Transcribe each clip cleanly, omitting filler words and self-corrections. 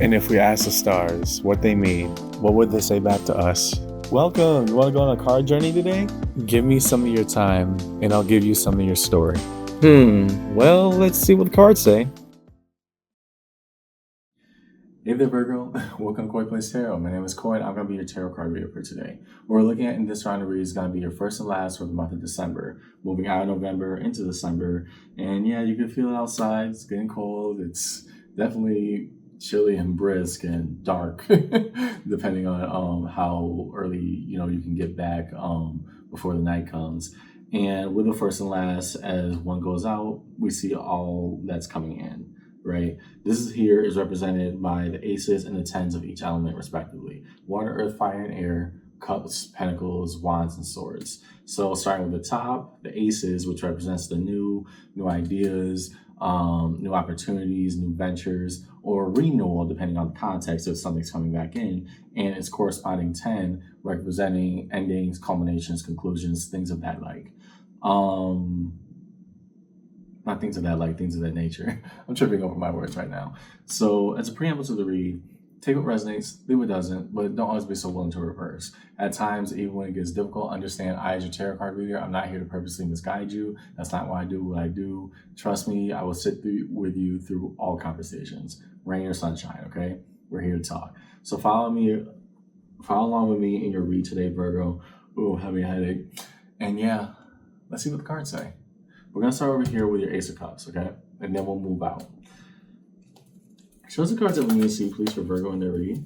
And if we ask the stars what they mean, what would they say back to us? Welcome! You want to go on a card journey today? Give me some of your time, and I'll give you some of your story. Well, let's see what the cards say. Hey there, Virgo. Welcome to Koi Plays Tarot. My name is Koi, and I'm going to be your tarot card reader for today. What we're looking at in this round of read is going to be your first and last for the month of December, moving out of November into December. And yeah, you can feel it outside. It's getting cold. It's definitely chilly and brisk and dark, depending on how early you can get back before the night comes. And with the first and last, as one goes out, we see all that's coming in. Right? This is represented by the aces and the tens of each element, respectively. Water, earth, fire, and air, cups, pentacles, wands, and swords. So starting with the top, the aces, which represents the new ideas, new opportunities, new ventures, or renewal, depending on the context if something's coming back in, and its corresponding 10, representing endings, culminations, conclusions, things of that like. Not things of that like, things of that nature. I'm tripping over my words right now. So as a preamble to the read, take what resonates, leave what doesn't, but don't always be so willing to reverse. At times, even when it gets difficult, understand I, as your tarot card reader, I'm not here to purposely misguide you. That's not why I do what I do. Trust me, I will sit with you through all conversations, rain or sunshine, okay? We're here to talk. So follow along with me in your read today, Virgo. Ooh, having a headache. And yeah, let's see what the cards say. We're going to start over here with your Ace of Cups, okay? And then we'll move out. Show us the cards that we need to see, please, for Virgo in their read.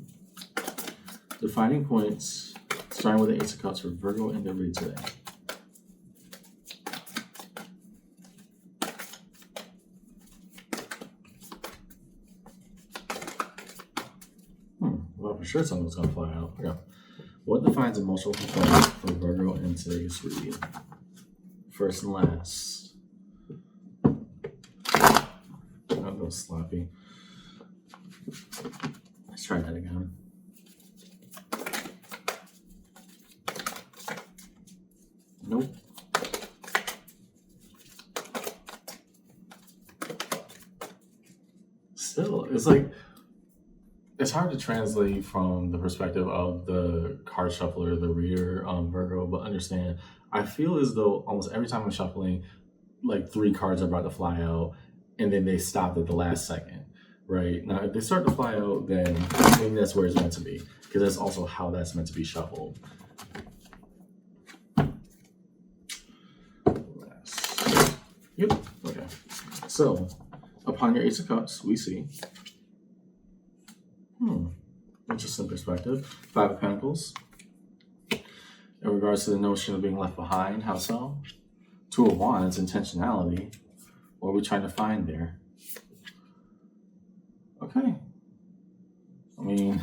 Defining points, starting with the Ace of Cups for Virgo in their read today. Well, for sure something's going to fly out. Okay. What defines emotional fulfillment for Virgo in today's read? First and last. A little sloppy. Let's try that again. Nope. Still, it's like, it's hard to translate from the perspective of the card shuffler, the reader, Virgo, but understand, I feel as though almost every time I'm shuffling, like 3 cards are about to fly out, and then they stopped at the last second, right? Now, if they start to fly out, then maybe that's where it's meant to be, because that's also how that's meant to be shuffled. Yep, okay. So, upon your Ace of Cups, we see, interesting perspective, 5 of Pentacles. In regards to the notion of being left behind, how so? 2 of Wands, intentionality. What are we trying to find there? Okay. I mean,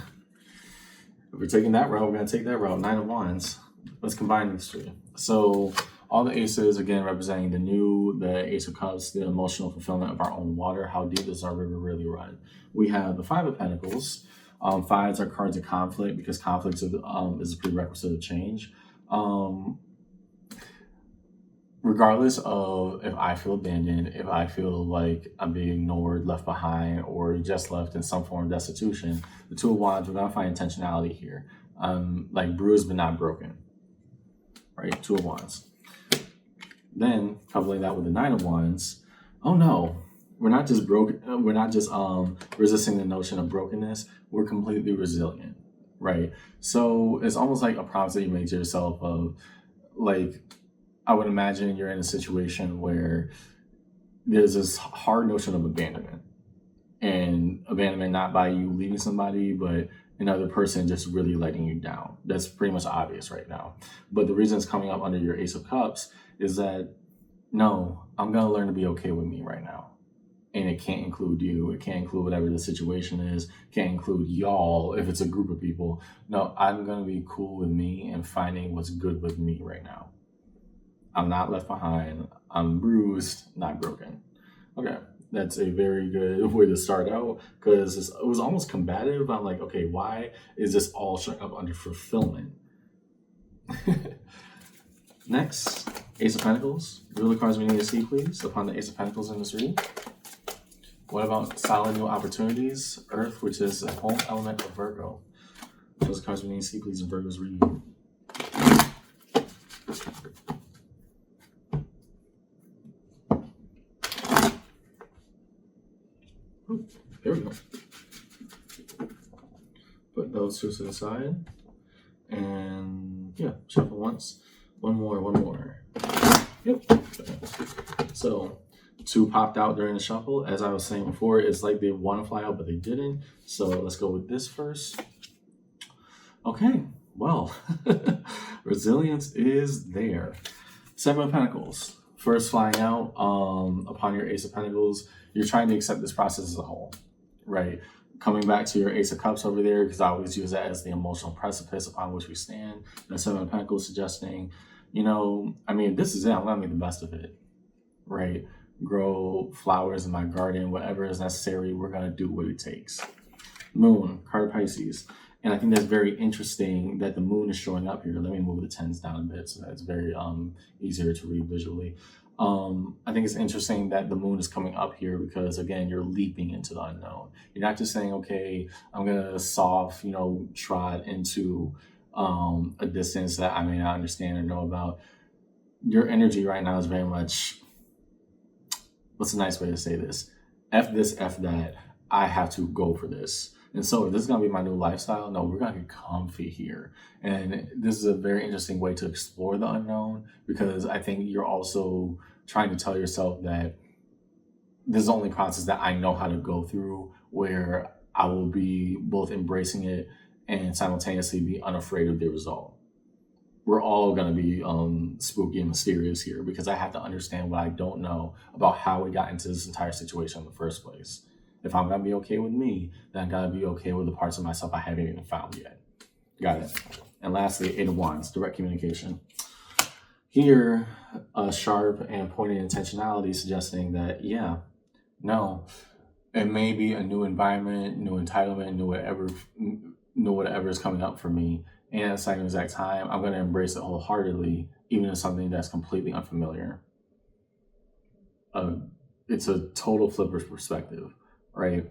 if we're taking that route, we're going to take that route. 9 of Wands. Let's combine these 3. So all the aces, again, representing the Ace of Cups, the emotional fulfillment of our own water. How deep does our river really run? We have the 5 of Pentacles. 5s are cards of conflict, because conflict is a prerequisite of change. Regardless of if I feel abandoned, if I feel like I'm being ignored, left behind, or just left in some form of destitution, the 2 of Wands, we're going to find intentionality here. Like bruised but not broken, right? 2 of Wands. Then, coupling that with the 9 of Wands, oh no, we're not just broken. We're not just resisting the notion of brokenness. We're completely resilient, right? So it's almost like a promise that you make to yourself of, like, I would imagine you're in a situation where there's this hard notion of abandonment. And abandonment not by you leaving somebody, but another person just really letting you down. That's pretty much obvious right now. But the reason it's coming up under your Ace of Cups is that, no, I'm going to learn to be okay with me right now. And it can't include you. It can't include whatever the situation is. It can't include y'all if it's a group of people. No, I'm going to be cool with me and finding what's good with me right now. I'm not left behind. I'm bruised, not broken. Okay, that's a very good way to start out, because it was almost combative. I'm like, okay, why is this all showing up under fulfillment? Next, Ace of Pentacles. Reveal the cards we need to see, please, upon the Ace of Pentacles in this read. What about solid new opportunities? Earth, which is a home element of Virgo. Those cards we need to see, please, in Virgo's reading. There we go. Put those two to the side. And yeah, shuffle once. One more. Yep. So, two popped out during the shuffle. As I was saying before, it's like they want to fly out, but they didn't. So let's go with this first. Okay, well, resilience is there. Seven of Pentacles. First flying out upon your Ace of Pentacles, you're trying to accept this process as a whole, right? Coming back to your Ace of Cups over there, because I always use that as the emotional precipice upon which we stand. And Seven of Pentacles suggesting, this is it. I'm going to make the best of it, right? Grow flowers in my garden, whatever is necessary. We're going to do what it takes. Moon, card of Pisces. And I think that's very interesting that the moon is showing up here. Let me move the tens down a bit so that's very easier to read visually. I think it's interesting that the moon is coming up here because, again, you're leaping into the unknown. You're not just saying, okay, I'm going to trot into a distance that I may not understand or know about. Your energy right now is very much, what's a nice way to say this? F this, F that. I have to go for this. And so if this is going to be my new lifestyle, no, we're going to get comfy here. And this is a very interesting way to explore the unknown, because I think you're also trying to tell yourself that this is the only process that I know how to go through, where I will be both embracing it and simultaneously be unafraid of the result. We're all going to be spooky and mysterious here, because I have to understand what I don't know about how we got into this entire situation in the first place. If I'm going to be okay with me, then I got to be okay with the parts of myself I haven't even found yet. Got it. And lastly, Eight of Wands, direct communication. Here, a sharp and pointed intentionality suggesting that, it may be a new environment, new entitlement, new whatever is coming up for me. And at the same exact time, I'm going to embrace it wholeheartedly, even if something that's completely unfamiliar. It's a total flipper's perspective. Right.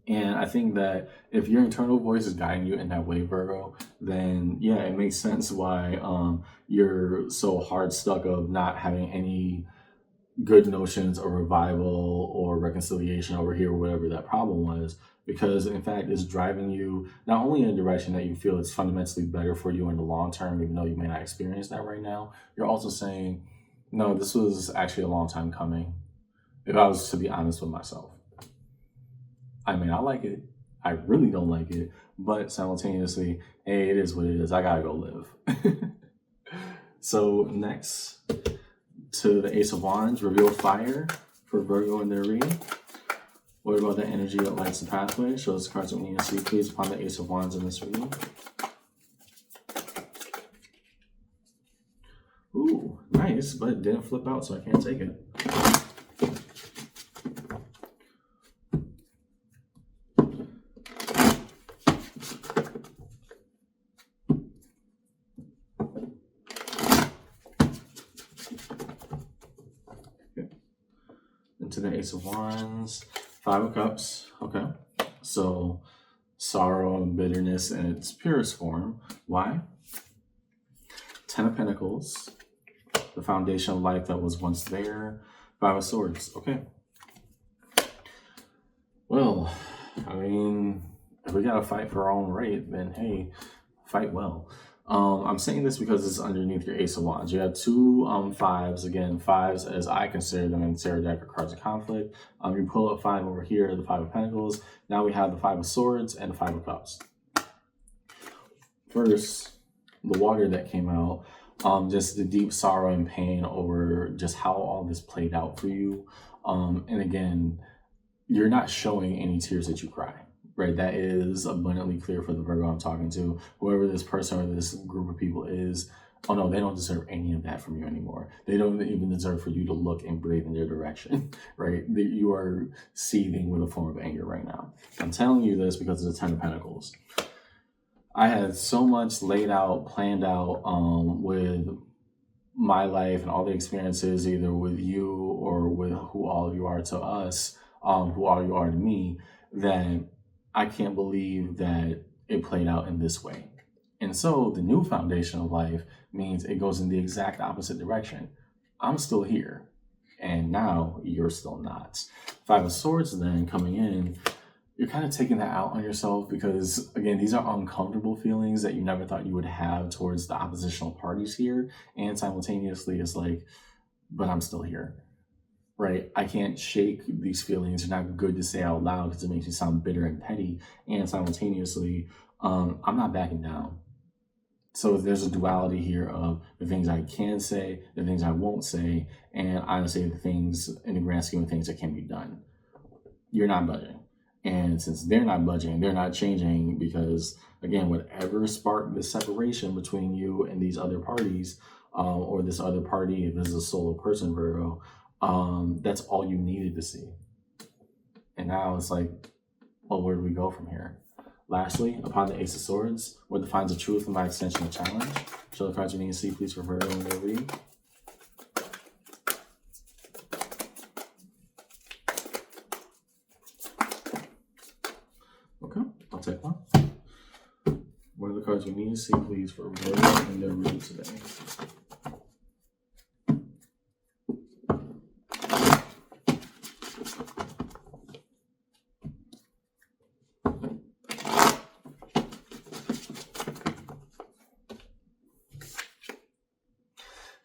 And I think that if your internal voice is guiding you in that way, Virgo, then it makes sense why you're so hard stuck of not having any good notions of revival or reconciliation over here, or whatever that problem was, because in fact it's driving you not only in a direction that you feel it's fundamentally better for you in the long term, even though you may not experience that right now. You're also saying, no, this was actually a long time coming, if I was to be honest with myself. I may not like it. I really don't like it. But simultaneously, hey, it is what it is. I gotta go live. So next, to the Ace of Wands, reveal fire for Virgo in their reading. What about the energy that lights the pathway? Show us the cards that we need to see, please, upon the Ace of Wands in this reading. Ooh, nice, but it didn't flip out, so I can't take it. Into the Ace of Wands, Five of Cups. Okay, so sorrow and bitterness in its purest form. Why? Ten of Pentacles, the foundation of life that was once there. Five of Swords. Okay. Well, if we gotta fight for our own right, then hey, fight well. I'm saying this because it's underneath your Ace of Wands. You have two fives. Again, fives, as I consider them in Tarot deck, are cards of conflict. You pull up five over here, the Five of Pentacles. Now we have the Five of Swords and the Five of Cups. First, the water that came out, just the deep sorrow and pain over just how all this played out for you. And again, you're not showing any tears that you cry. Right, that is abundantly clear for the Virgo I'm talking to. Whoever this person or this group of people is, oh no, they don't deserve any of that from you anymore. They don't even deserve for you to look and breathe in their direction, right? You are seething with a form of anger right now. I'm telling you this because of the Ten of Pentacles. I had so much laid out, planned out with my life and all the experiences, either with you or with who all of you are to us, who all you are to me, that I can't believe that it played out in this way. And so the new foundation of life means it goes in the exact opposite direction. I'm still here, and now you're still not. Five of Swords then coming in, you're kind of taking that out on yourself because, again, these are uncomfortable feelings that you never thought you would have towards the oppositional parties here. And simultaneously, it's like, but I'm still here, right? I can't shake these feelings. They're not good to say out loud because it makes you sound bitter and petty. And simultaneously, I'm not backing down. So there's a duality here of the things I can say, the things I won't say, and honestly, the things in the grand scheme of things that can be done. You're not budging. And since they're not budging, they're not changing because, again, whatever sparked the separation between you and these other parties, or this other party, if this is a solo person, Virgo, that's all you needed to see. And now it's like, well, where do we go from here? Lastly, upon the Ace of Swords, what defines the truth and by extension the challenge? Show the cards we need to see, please, for Virgo in their reading. Okay, I'll take one. What are the cards we need to see, please, for Virgo in their reading today?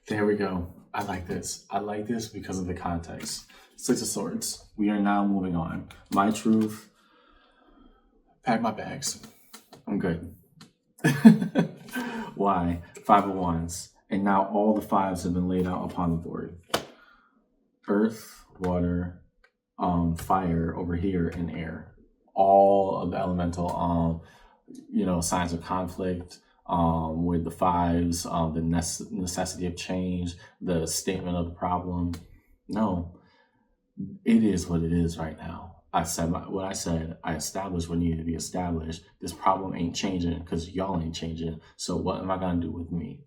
There we go. I like this. I like this because of the context. Six of Swords. We are now moving on. My truth. Pack my bags. I'm good. Why? Five of Wands. And now all the fives have been laid out upon the board. Earth, water, fire over here, and air. All of the elemental, signs of conflict. With the fives, the necessity of change, the statement of the problem. No, it is what it is right now. I said what I said. I established what needed to be established. This problem ain't changing because y'all ain't changing. So what am I going to do with me?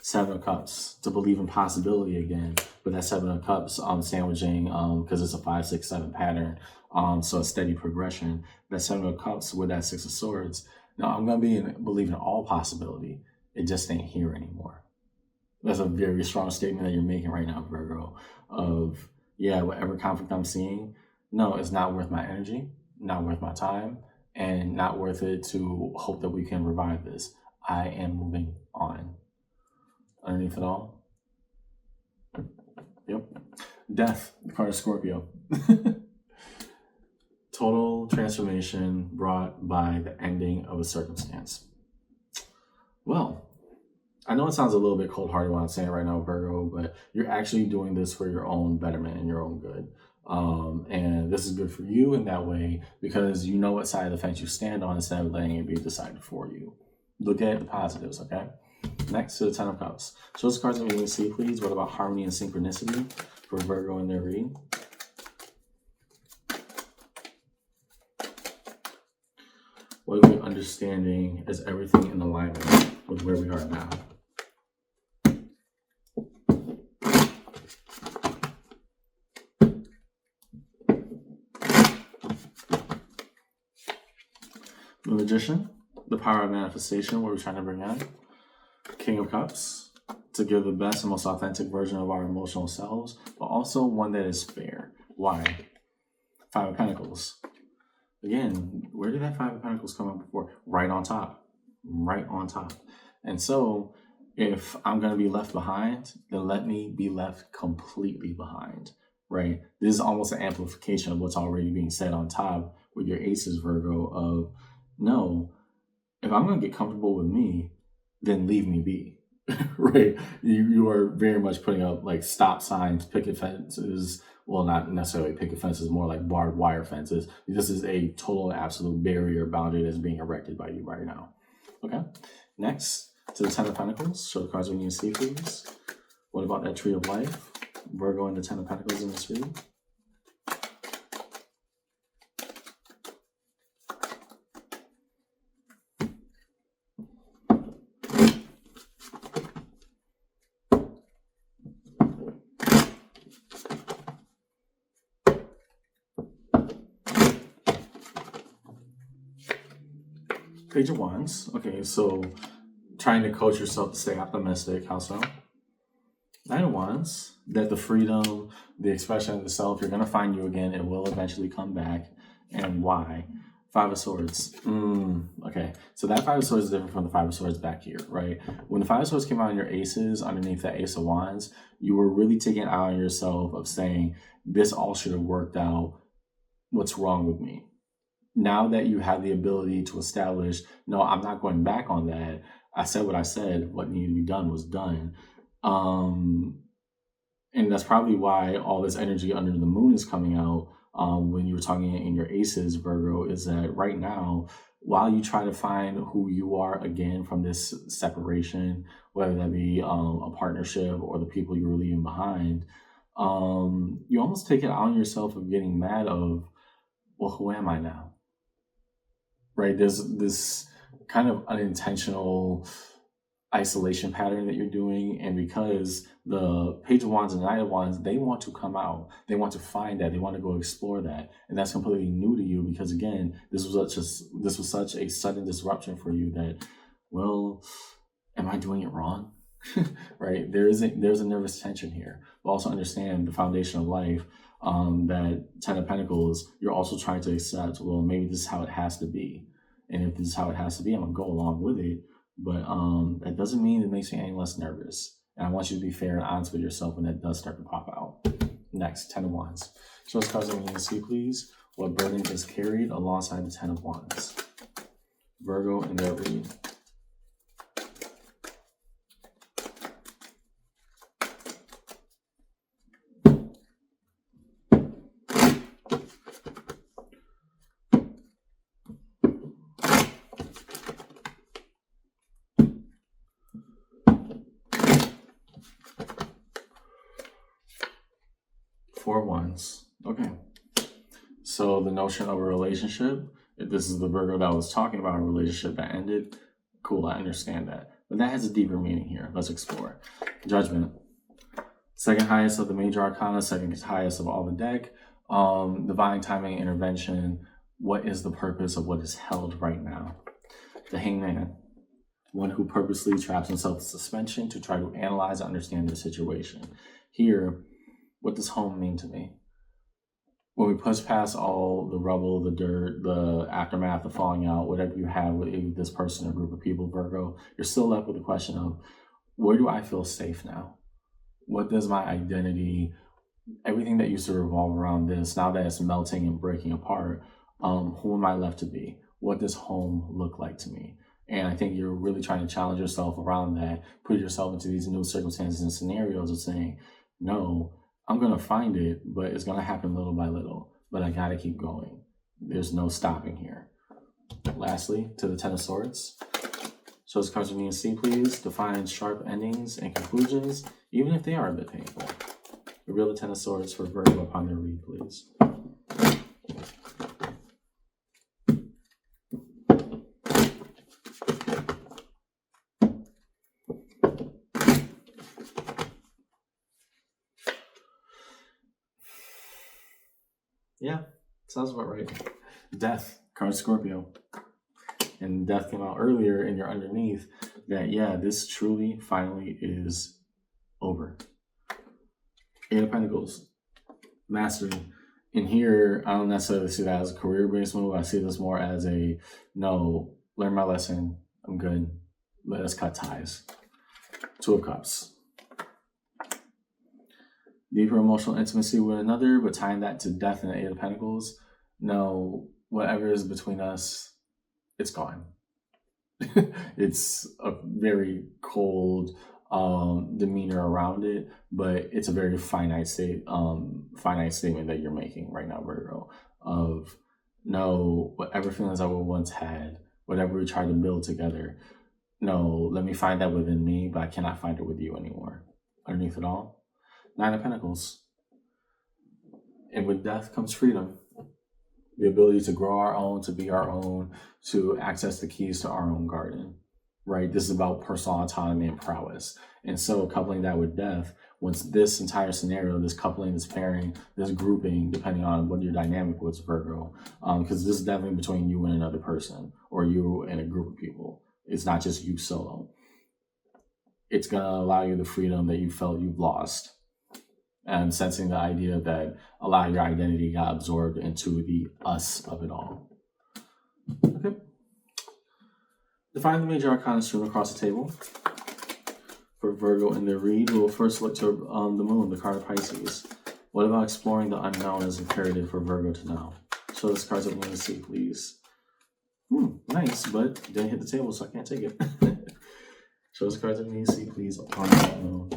Seven of Cups, to believe in possibility again. But that Seven of Cups, sandwiching, because it's a 5, 6, 7 pattern. So a steady progression. That Seven of Cups with that Six of Swords. No, I'm going to believe in all possibility. It just ain't here anymore. That's a very strong statement that you're making right now, Virgo, of, yeah, whatever conflict I'm seeing, no, it's not worth my energy, not worth my time, and not worth it to hope that we can revive this. I am moving on. Underneath it all, yep, Death, the card of Scorpio. Total transformation brought by the ending of a circumstance. Well, I know it sounds a little bit cold-hearted when I'm saying it right now, Virgo, but you're actually doing this for your own betterment and your own good. And this is good for you in that way because you know what side of the fence you stand on instead of letting it be decided for you. Look at the positives, okay? Next to the Ten of Cups. Show us cards that we need to see, please. What about harmony and synchronicity for Virgo in their reading? What are we understanding as everything in alignment with where we are now? The Magician, the power of manifestation, what we're trying to bring in. King of Cups, to give the best and most authentic version of our emotional selves, but also one that is fair. Why? Five of Pentacles. Again, where did that Five of Pentacles come up before? Right on top. Right on top. And so, if I'm going to be left behind, then let me be left completely behind, right? This is almost an amplification of what's already being said on top with your aces, Virgo, of, no, if I'm going to get comfortable with me, then leave me be, right? You are very much putting up like stop signs, picket fences. Well, not necessarily picket fences, more like barbed wire fences. This is a total and absolute barrier boundary that's being erected by you right now. Okay. Next, to the Ten of Pentacles. Show the cards we need to see, please. What about that Tree of Life? Virgo and the Ten of Pentacles in this reading. Page of Wands. Okay, so trying to coach yourself to stay optimistic. How so? Nine of Wands. That the freedom, the expression of the self, you're going to find you again. It will eventually come back. And why? Five of Swords. Okay, so that Five of Swords is different from the Five of Swords back here, right? When the Five of Swords came out in your aces, underneath that Ace of Wands, you were really taking out on yourself of saying, this all should have worked out. What's wrong with me? Now that you have the ability to establish, no, I'm not going back on that. I said what I said. What needed to be done was done. And that's probably why all this energy under the moon is coming out when you were talking in your aces, Virgo, is that right now, while you try to find who you are again from this separation, whether that be a partnership or the people you were leaving behind, you almost take it on yourself of getting mad of, well, who am I now? Right? There's this kind of unintentional isolation pattern that you're doing, and because the Page of Wands and the Knight of Wands, they want to come out, they want to find that, they want to go explore that, and that's completely new to you because again, this was such a sudden disruption for you that, well, am I doing it wrong? Right? There's a nervous tension here, but also understand the foundation of life. That Ten of Pentacles, you're also trying to accept, well, maybe this is how it has to be, and if this is how it has to be, I'm gonna go along with it. But that doesn't mean it makes me any less nervous. And I want you to be fair and honest with yourself when that does start to pop out. Next, Ten of Wands. Show us cards that we need to see, please. What burden is carried alongside the Ten of Wands? Virgo in their read. Four of Wands. Okay. So the notion of a relationship, if this is the Virgo that was talking about a relationship that ended, cool, I understand that. But that has a deeper meaning here. Let's explore. Judgment. Second highest of the major arcana, second highest of all the deck. Divine timing, intervention. What is the purpose of what is held right now? The Hangman. One who purposely traps himself in suspension to try to analyze and understand the situation. Here, what does home mean to me? When we push past all the rubble, the dirt, the aftermath, the falling out, whatever you have with this person or group of people, Virgo, you're still left with the question of, where do I feel safe now? What does my identity, everything that used to revolve around this, now that it's melting and breaking apart, who am I left to be? What does home look like to me? And I think you're really trying to challenge yourself around that, put yourself into these new circumstances and scenarios of saying, no, I'm going to find it, but it's going to happen little by little. But I got to keep going. There's no stopping here. Lastly, to the Ten of Swords. Show us cards we need to see, please. Define sharp endings and conclusions, even if they are a bit painful. Reveal the Ten of Swords for Virgo upon their read, please. Yeah, sounds about right. Death, card Scorpio. And Death came out earlier and you're underneath that, yeah, this truly, finally is over. Eight of Pentacles, Mastery. In here, I don't necessarily see that as a career-based move. I see this more as a, no, learn my lesson, I'm good, let us cut ties. Two of Cups. Deeper emotional intimacy with another, but tying that to death and the Eight of Pentacles. No, whatever is between us, it's gone. It's a very cold demeanor around it, but it's a very finite statement that you're making right now, Virgo. Of no, whatever feelings I once had, whatever we tried to build together, no, let me find that within me, but I cannot find it with you anymore. Underneath it all, Nine of Pentacles. And with death comes freedom. The ability to grow our own, to be our own, to access the keys to our own garden, right? This is about personal autonomy and prowess. And so coupling that with death, Once this entire scenario, this coupling, this pairing, this grouping, depending on what your dynamic was, Virgo, because this is definitely between you and another person or you and a group of people. It's not just you solo. It's going to allow you the freedom that you felt you've lost, and sensing the idea that a lot of your identity got absorbed into the us of it all. Okay. Define the major arcana stream across the table. For Virgo in their read, we will first look to the moon, the card of Pisces. What about exploring the unknown is imperative for Virgo to know? Show us cards that we need to see, please. Nice, but didn't hit the table, so I can't take it. Show us cards that we need to see, please, upon that moon.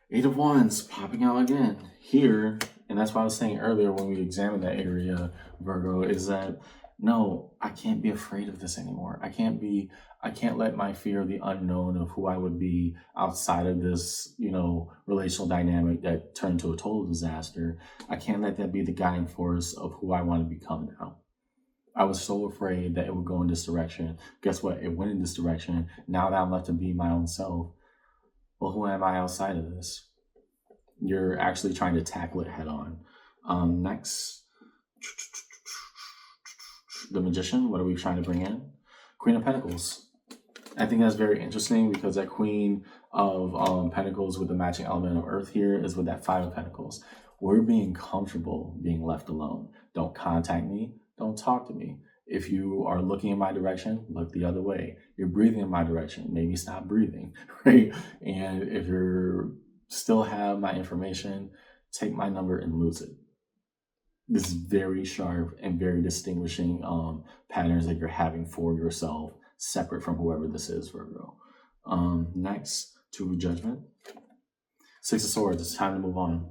Eight of Wands popping out again here, and that's why I was saying earlier when we examined that area, Virgo, is that no, I can't be afraid of this anymore. I can't let my fear of the unknown of who I would be outside of this, relational dynamic that turned to a total disaster. I can't let that be the guiding force of who I want to become now. I was so afraid that it would go in this direction. Guess what? It went in this direction. Now that I'm left to be my own self, well, who am I outside of this? You're actually trying to tackle it head on. Next, the Magician. What are we trying to bring in? Queen of Pentacles. I think that's very interesting because that Queen of Pentacles with the matching element of Earth here is with that Five of Pentacles. We're being comfortable being left alone. Don't contact me. Don't talk to me. If you are looking in my direction, look the other way. You're breathing in my direction, maybe stop breathing, right? And if you still have my information, take my number and lose it. This is very sharp and very distinguishing patterns that you're having for yourself, separate from whoever this is, Virgo. Next, to Judgment. Six of Swords, it's time to move on.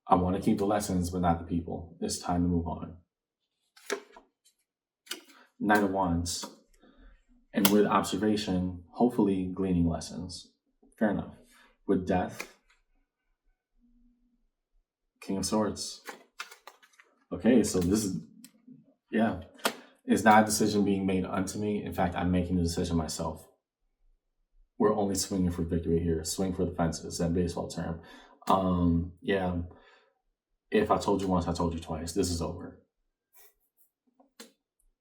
I want to keep the lessons, but not the people. It's time to move on. Knight of Wands, and with observation, hopefully gleaning lessons. Fair enough. With Death, King of Swords. Okay, so this is, it's not a decision being made unto me. In fact, I'm making the decision myself. We're only swinging for victory here. Swing for the fences, that baseball term. If I told you once, I told you twice. This is over.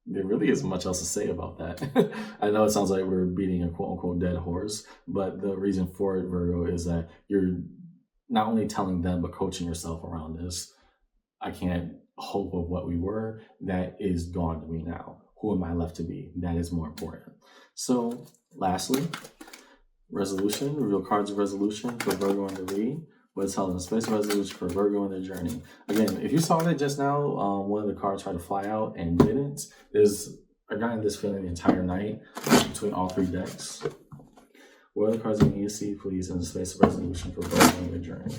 There really isn't much else to say about that. I know it sounds like we're beating a quote-unquote dead horse, but the reason for it, Virgo, is that you're not only telling them, but coaching yourself around this. I can't hope of what we were. That is gone to me now. Who am I left to be? That is more important. So, lastly, resolution. Reveal cards of resolution for Virgo in the read. What's held in space resolution for Virgo in their journey. Again, if you saw that just now, one of the cards tried to fly out and didn't. I got this feeling the entire night between all three decks. What are the cards you need to see, please, in the space of resolution for Virgo in their journey?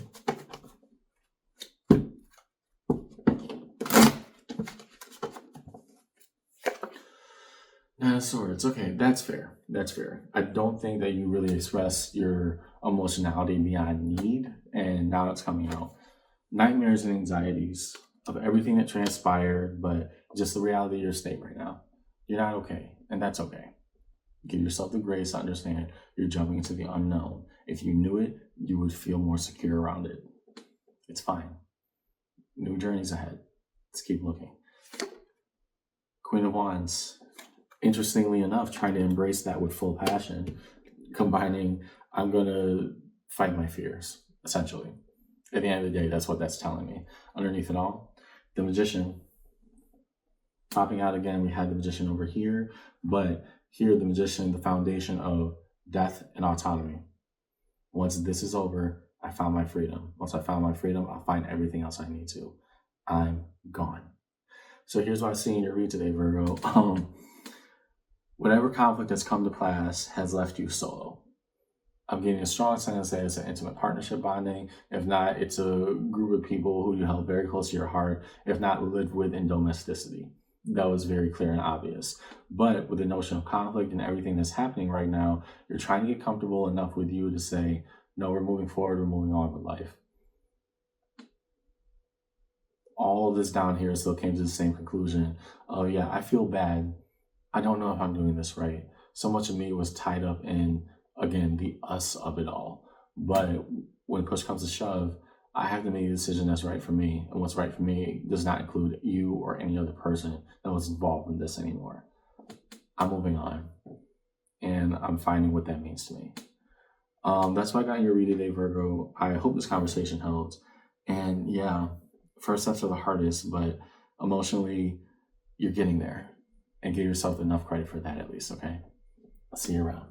Nine of Swords. Okay, that's fair. That's fair. I don't think that you really express your emotionality beyond need, and now it's coming out. Nightmares and anxieties of everything that transpired, but just the reality of your state right now. You're not okay, and that's okay. Give yourself the grace to understand you're jumping into the unknown. If you knew it, you would feel more secure around it. It's fine. New journeys ahead. Let's keep looking. Queen of Wands. Interestingly enough, trying to embrace that with full passion, combining, I'm going to fight my fears, essentially. At the end of the day, that's what that's telling me. Underneath it all, the Magician. Popping out again, we had the Magician over here, but here the Magician, the foundation of death and autonomy. Once this is over, I found my freedom. Once I found my freedom, I'll find everything else I need to. I'm gone. So here's what I see in your read today, Virgo. Whatever conflict has come to pass has left you solo. I'm getting a strong sense that it's an intimate partnership bonding. If not, it's a group of people who you held very close to your heart, if not lived with in domesticity. That was very clear and obvious. But with the notion of conflict and everything that's happening right now, you're trying to get comfortable enough with you to say, No, we're moving forward. We're moving on with life. All of this down here still came to the same conclusion. Oh yeah, I feel bad. I don't know if I'm doing this right. So much of me was tied up in, again, the us of it all. But when push comes to shove, I have to make a decision that's right for me. And what's right for me does not include you or any other person that was involved in this anymore. I'm moving on. And I'm finding what that means to me. That's why I got your read today, Virgo. I hope this conversation helped. And yeah, first steps are the hardest, but emotionally, you're getting there. And give yourself enough credit for that at least, okay? I'll see you around.